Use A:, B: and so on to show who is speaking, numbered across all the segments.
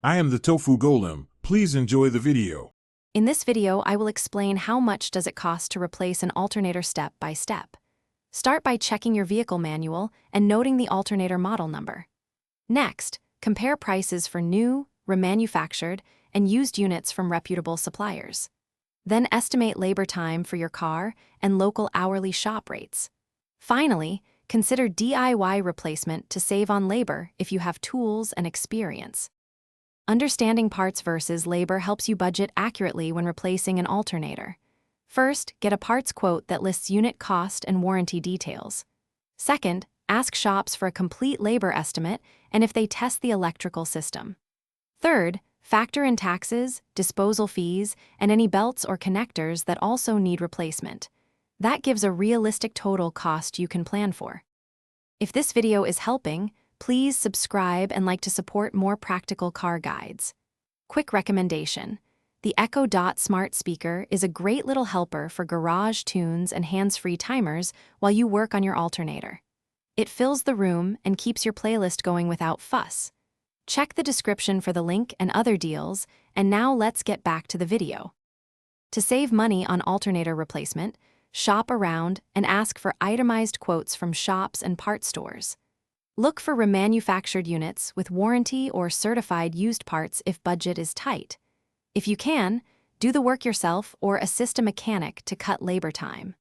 A: I am the Tofu Golem. Please enjoy the video.
B: In this video, I will explain how much does it cost to replace an alternator step by step. Start by checking your vehicle manual and noting the alternator model number. Next, compare prices for new, remanufactured, and used units from reputable suppliers. Then estimate labor time for your car and local hourly shop rates. Finally, consider DIY replacement to save on labor if you have tools and experience. Understanding parts versus labor helps you budget accurately when replacing an alternator. First, get a parts quote that lists unit cost and warranty details. Second, ask shops for a complete labor estimate and if they test the electrical system. Third, factor in taxes, disposal fees, and any belts or connectors that also need replacement. That gives a realistic total cost you can plan for. If this video is helping, please subscribe and like to support more practical car guides. Quick recommendation: the Echo Dot smart speaker is a great little helper for garage tunes and hands-free timers while you work on your alternator. It fills the room and keeps your playlist going without fuss. Check the description for the link and other deals, and now let's get back to the video. To save money on alternator replacement, shop around and ask for itemized quotes from shops and parts stores. Look for remanufactured units with warranty or certified used parts if budget is tight. If you can, do the work yourself or assist a mechanic to cut labor time.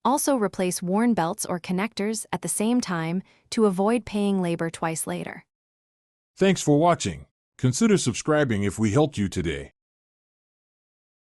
B: Also replace worn belts or connectors at the same time to avoid paying labor twice later.
A: Thanks for watching. Consider subscribing if we helped you today.